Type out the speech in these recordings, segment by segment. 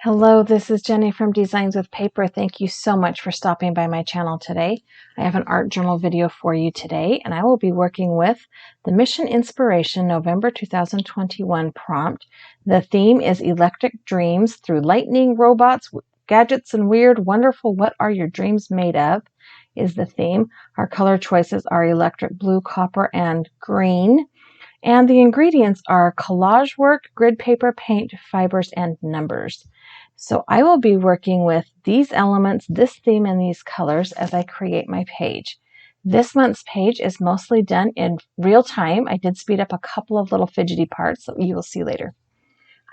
Hello, this is Jenny from Designs with Paper. Thank you so much for stopping by my channel today. I have an art journal video for you today, and I will be working with the Mission Inspiration November 2021 prompt. The theme is Electric Dreams Through Lightning, Robots, Gadgets, and Weird. Wonderful, what are your dreams made of? Is the theme. Our color choices are electric blue, copper, and green. And the ingredients are collage work, grid paper, paint, fibers, and numbers. So I will be working with these elements, this theme, and these colors as I create my page. This month's page is mostly done in real time. I did speed up a couple of little fidgety parts that you will see later.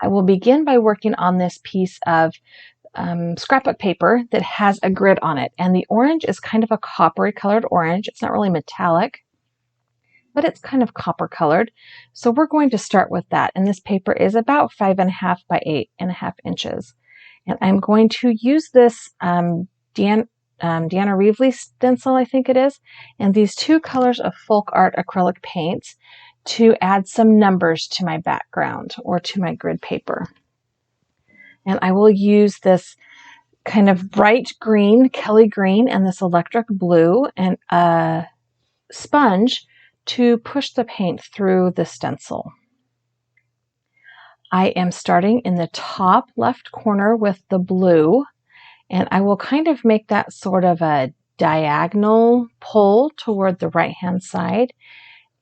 I will begin by working on this piece of scrapbook paper that has a grid on it. And the orange is kind of a coppery colored orange. It's not really metallic, but it's kind of copper colored. So we're going to start with that. And this paper is about 5.5 by 8.5 inches. And I'm going to use this Deanna Reevely stencil, I think it is, and these two colors of folk art acrylic paints to add some numbers to my background or to my grid paper. And I will use this kind of bright green, Kelly green, and this electric blue and a sponge to push the paint through the stencil. I am starting in the top left corner with the blue, and I will kind of make that sort of a diagonal pull toward the right-hand side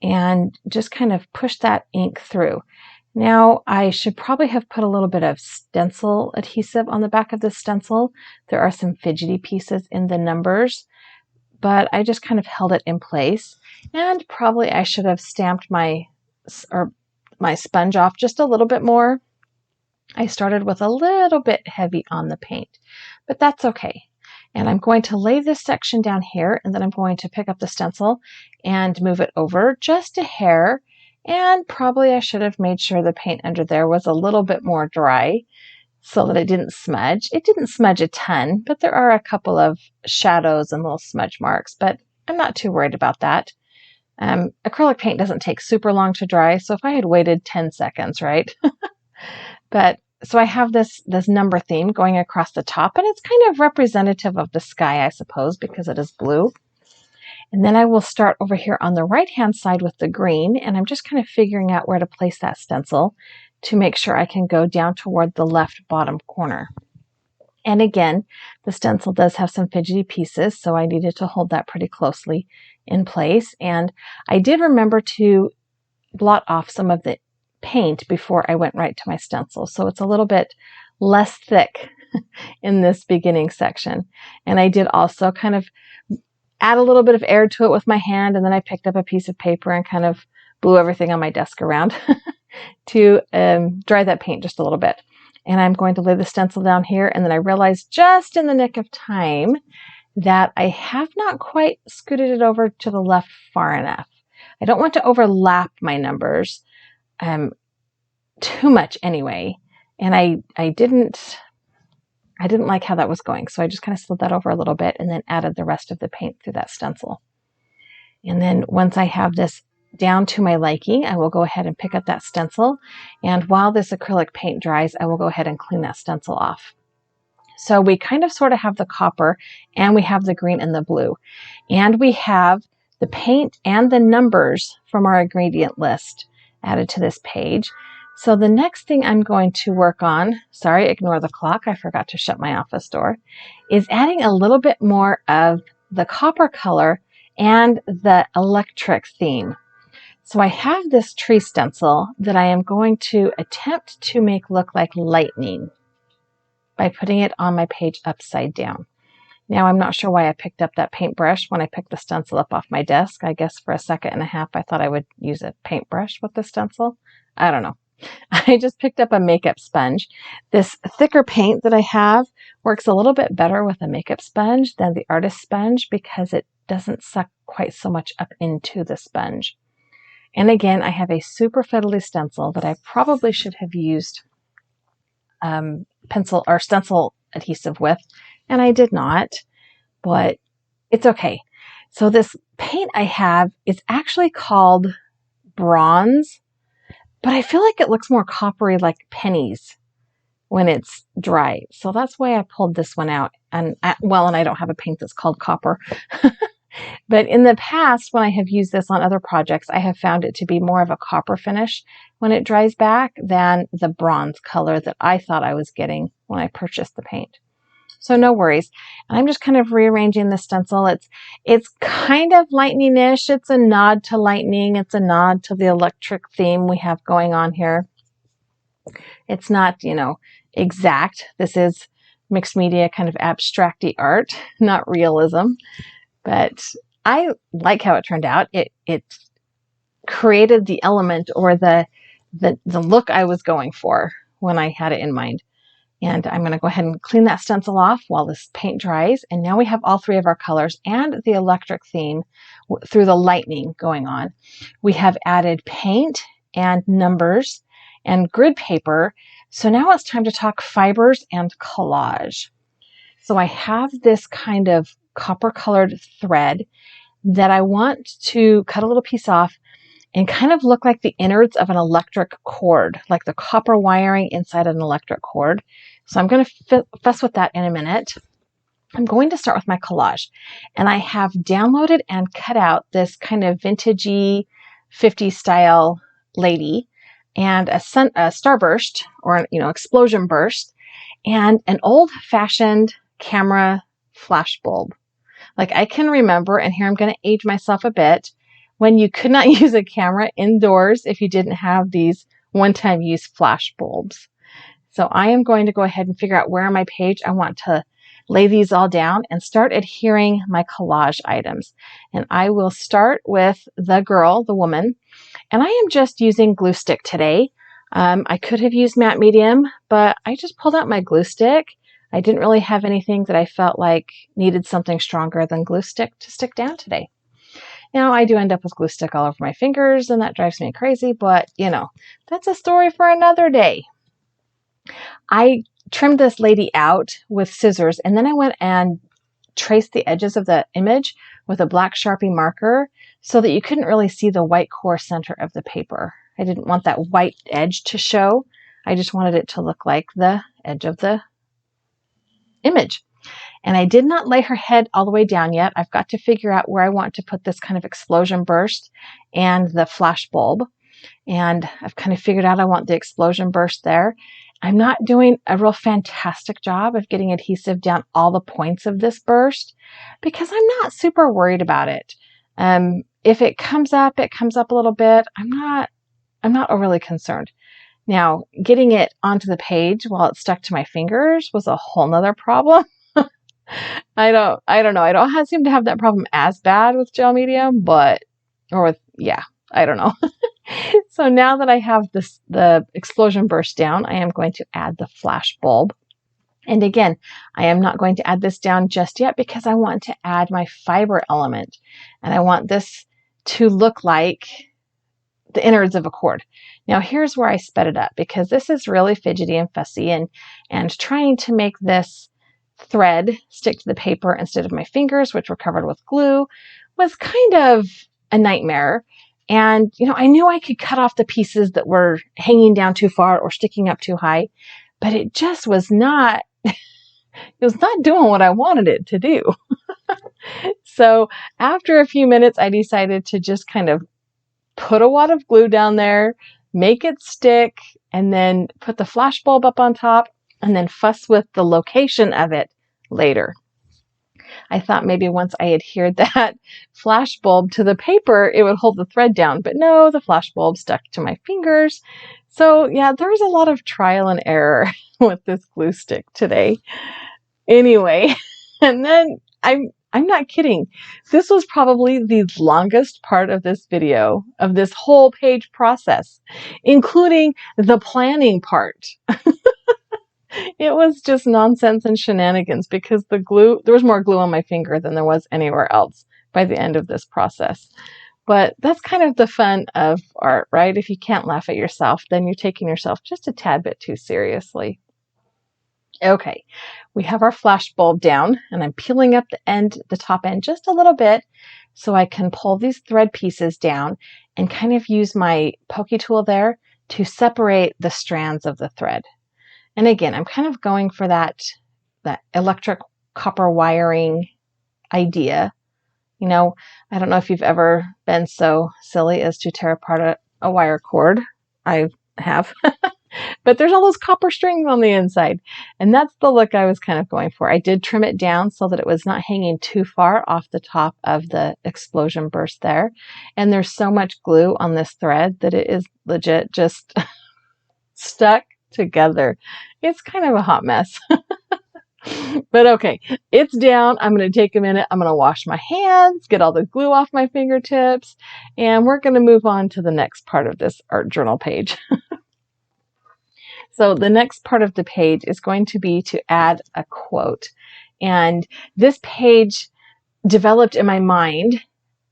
and just kind of push that ink through. Now, I should probably have put a little bit of stencil adhesive on the back of the stencil. There are some fidgety pieces in the numbers, but I just kind of held it in place. And probably I should have stamped my sponge off just a little bit more. I started with a little bit heavy on the paint, but that's okay. And I'm going to lay this section down here, and then I'm going to pick up the stencil and move it over just a hair. And probably I should have made sure the paint under there was a little bit more dry so that it didn't smudge. It didn't smudge a ton, but there are a couple of shadows and little smudge marks, but I'm not too worried about that. Acrylic paint doesn't take super long to dry, so if I had waited 10 seconds, right? But so I have this number theme going across the top, and it's kind of representative of the sky, I suppose, because it is blue. And then I will start over here on the right-hand side with the green, and I'm just kind of figuring out where to place that stencil to make sure I can go down toward the left bottom corner. And again, the stencil does have some fidgety pieces, so I needed to hold that pretty closely in place. And I did remember to blot off some of the paint before I went right to my stencil, so it's a little bit less thick in this beginning section. And I did also kind of add a little bit of air to it with my hand, and then I picked up a piece of paper and kind of blew everything on my desk around to dry that paint just a little bit. And I'm going to lay the stencil down here, and then I realized just in the nick of time that I have not quite scooted it over to the left far enough. I don't want to overlap my numbers too much anyway, and I didn't like how that was going, so I just kind of slid that over a little bit and then added the rest of the paint through that stencil. And then once I have this down to my liking, I will go ahead and pick up that stencil, and while this acrylic paint dries, I will go ahead and clean that stencil off. So we kind of sort of have the copper, and we have the green and the blue, and we have the paint and the numbers from our ingredient list added to this page. So the next thing I'm going to work on, sorry, ignore the clock, I forgot to shut my office door, is adding a little bit more of the copper color and the electric theme. So I have this tree stencil that I am going to attempt to make look like lightning by putting it on my page upside down. Now, I'm not sure why I picked up that paintbrush when I picked the stencil up off my desk. I guess for a second and a half, I thought I would use a paintbrush with the stencil. I don't know. I just picked up a makeup sponge. This thicker paint that I have works a little bit better with a makeup sponge than the artist sponge because it doesn't suck quite so much up into the sponge. And again, I have a super fiddly stencil that I probably should have used pencil or stencil adhesive with, and I did not, but it's okay. So this paint I have is actually called bronze, but I feel like it looks more coppery like pennies when it's dry. So that's why I pulled this one out. And I don't have a paint that's called copper. But in the past, when I have used this on other projects, I have found it to be more of a copper finish when it dries back than the bronze color that I thought I was getting when I purchased the paint. So no worries. And I'm just kind of rearranging the stencil. It's kind of lightning-ish. It's a nod to lightning. It's a nod to the electric theme we have going on here. It's not, exact. This is mixed media, kind of abstract-y art, not realism. But I like how it turned out. It created the element or the look I was going for when I had it in mind. And I'm going to go ahead and clean that stencil off while this paint dries. And now we have all three of our colors and the electric theme through the lightning going on. We have added paint and numbers and grid paper. So now it's time to talk fibers and collage. So I have this kind of copper colored thread that I want to cut a little piece off and kind of look like the innards of an electric cord, like the copper wiring inside an electric cord. So I'm going to fuss with that in a minute. I'm going to start with my collage. And I have downloaded and cut out this kind of vintagey 50s style lady and a starburst or, explosion burst and an old-fashioned camera flash bulb. Like I can remember, and here I'm going to age myself a bit, when you could not use a camera indoors if you didn't have these one-time use flash bulbs. So I am going to go ahead and figure out where on my page I want to lay these all down and start adhering my collage items. And I will start with the girl, the woman, and I am just using glue stick today. I could have used matte medium, but I just pulled out my glue stick. I didn't really have anything that I felt like needed something stronger than glue stick to stick down today. Now, I do end up with glue stick all over my fingers, and that drives me crazy, but, that's a story for another day. I trimmed this lady out with scissors, and then I went and traced the edges of the image with a black Sharpie marker so that you couldn't really see the white core center of the paper. I didn't want that white edge to show. I just wanted it to look like the edge of the image. And I did not lay her head all the way down yet. I've got to figure out where I want to put this kind of explosion burst and the flash bulb. And I've kind of figured out I want the explosion burst there. I'm not doing a real fantastic job of getting adhesive down all the points of this burst because I'm not super worried about it. If it comes up a little bit. I'm not overly concerned. Now, getting it onto the page while it's stuck to my fingers was a whole nother problem. I don't know. I don't seem to have that problem as bad with gel medium, I don't know. So now that I have the explosion burst down, I am going to add the flash bulb. And again, I am not going to add this down just yet because I want to add my fiber element. And I want this to look like the innards of a cord. Now here's where I sped it up because this is really fidgety and fussy and trying to make this thread stick to the paper instead of my fingers, which were covered with glue, was kind of a nightmare. And, I knew I could cut off the pieces that were hanging down too far or sticking up too high, but it just was not, it was not doing what I wanted it to do. So after a few minutes, I decided to just kind of put a wad of glue down there, make it stick, and then put the flash bulb up on top, and then fuss with the location of it later. I thought maybe once I adhered that flash bulb to the paper, it would hold the thread down, but no, the flash bulb stuck to my fingers. So yeah, there was a lot of trial and error with this glue stick today. Anyway, and then I'm not kidding. This was probably the longest part of this video, of this whole page process, including the planning part. It was just nonsense and shenanigans because there was more glue on my finger than there was anywhere else by the end of this process. But that's kind of the fun of art, right? If you can't laugh at yourself, then you're taking yourself just a tad bit too seriously. Okay, we have our flash bulb down and I'm peeling up the top end just a little bit so I can pull these thread pieces down and kind of use my pokey tool there to separate the strands of the thread. And again, I'm kind of going for that electric copper wiring idea. You know, I don't know if you've ever been so silly as to tear apart a wire cord. I have. But there's all those copper strings on the inside. And that's the look I was kind of going for. I did trim it down so that it was not hanging too far off the top of the explosion burst there. And there's so much glue on this thread that it is legit just stuck together. It's kind of a hot mess. But okay, it's down. I'm going to take a minute. I'm going to wash my hands, get all the glue off my fingertips, and we're going to move on to the next part of this art journal page. So the next part of the page is going to be to add a quote. And this page developed in my mind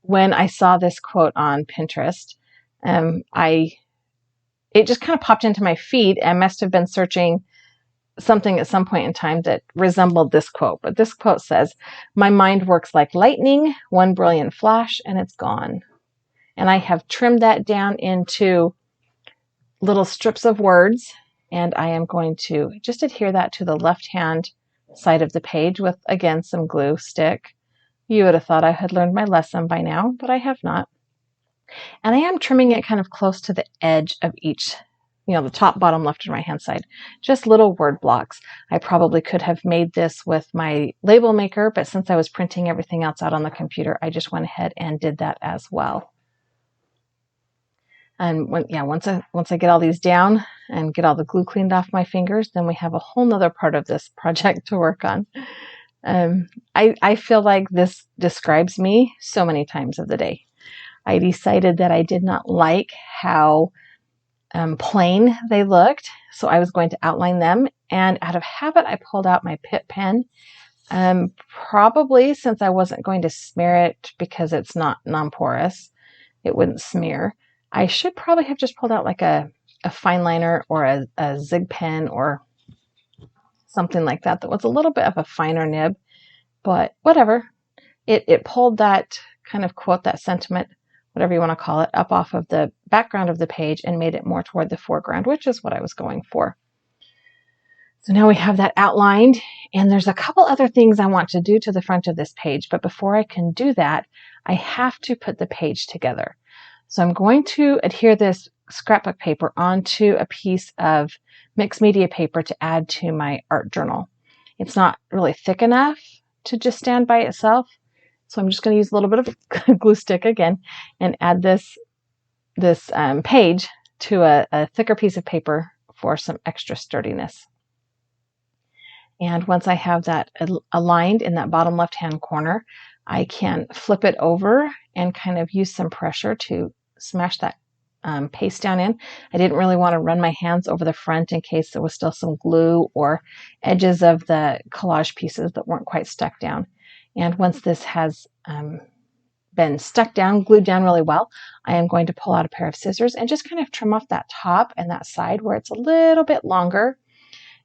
when I saw this quote on Pinterest. It just kind of popped into my feed, and I must have been searching something at some point in time that resembled this quote. But this quote says, "My mind works like lightning, one brilliant flash, and it's gone." And I have trimmed that down into little strips of words, and I am going to just adhere that to the left-hand side of the page with, again, some glue stick. You would have thought I had learned my lesson by now, but I have not. And I am trimming it kind of close to the edge of each, the top, bottom, left, and right-hand side. Just little word blocks. I probably could have made this with my label maker, but since I was printing everything else out on the computer, I just went ahead and did that as well. And once I get all these down and get all the glue cleaned off my fingers, then we have a whole nother part of this project to work on. I feel like this describes me so many times of the day. I decided that I did not like how plain they looked, so I was going to outline them. And out of habit, I pulled out my Pitt pen, probably since I wasn't going to smear it because it's not non-porous. It wouldn't smear. I should probably have just pulled out like a fine liner or a zig pen or something like that was a little bit of a finer nib, but whatever. It pulled that kind of quote, that sentiment, whatever you want to call it, up off of the background of the page and made it more toward the foreground, which is what I was going for. So now we have that outlined, and there's a couple other things I want to do to the front of this page, but before I can do that, I have to put the page together. So I'm going to adhere this scrapbook paper onto a piece of mixed media paper to add to my art journal. It's not really thick enough to just stand by itself, so I'm just going to use a little bit of glue stick again and add this page to a thicker piece of paper for some extra sturdiness. And once I have that aligned in that bottom left-hand corner, I can flip it over and kind of use some pressure to smash that paste down in. I didn't really want to run my hands over the front in case there was still some glue or edges of the collage pieces that weren't quite stuck down. And once this has been stuck down, glued down really well, I am going to pull out a pair of scissors and just kind of trim off that top and that side where it's a little bit longer.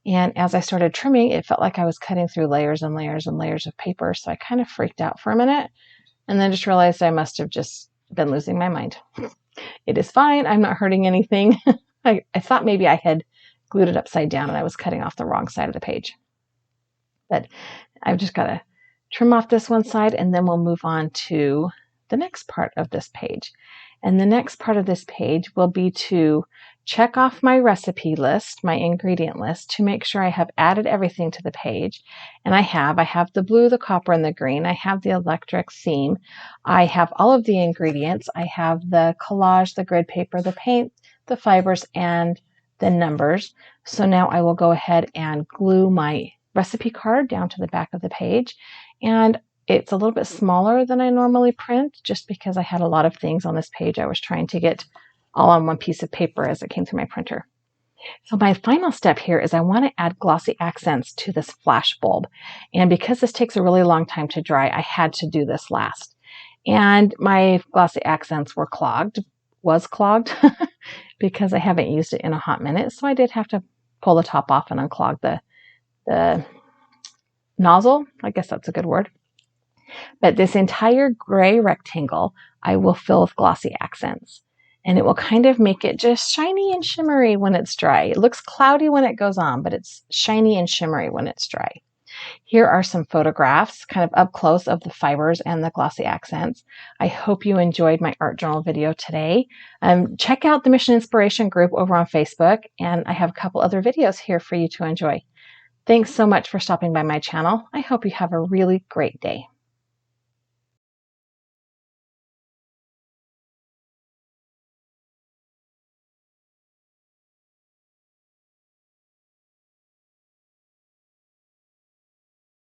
And as I started trimming, it felt like I was cutting through layers and layers and layers of paper. So I kind of freaked out for a minute and then just realized I must have just been losing my mind. It is fine. I'm not hurting anything. I thought maybe I had glued it upside down and I was cutting off the wrong side of the page. But I've just got to trim off this one side, and then we'll move on to the next part of this page. And the next part of this page will be to check off my recipe list, my ingredient list, to make sure I have added everything to the page. And I have the blue, the copper, and the green. I have the electric theme. I have all of the ingredients. I have the collage, the grid paper, the paint, the fibers, and the numbers. So now I will go ahead and glue my recipe card down to the back of the page. And it's a little bit smaller than I normally print just because I had a lot of things on this page I was trying to get all on one piece of paper as it came through my printer. So my final step here is I want to add glossy accents to this flash bulb. And because this takes a really long time to dry, I had to do this last. And my glossy accents were clogged because I haven't used it in a hot minute. So I did have to pull the top off and unclog the nozzle. I guess that's a good word. But this entire gray rectangle I will fill with glossy accents. and it will kind of make it just shiny and shimmery when it's dry. It looks cloudy when it goes on, but it's shiny and shimmery when it's dry. Here are some photographs kind of up close of the fibers and the glossy accents. I hope you enjoyed my art journal video today. Check out the Mission Inspiration group over on Facebook, and I have a couple other videos here for you to enjoy. Thanks so much for stopping by my channel. I hope you have a really great day.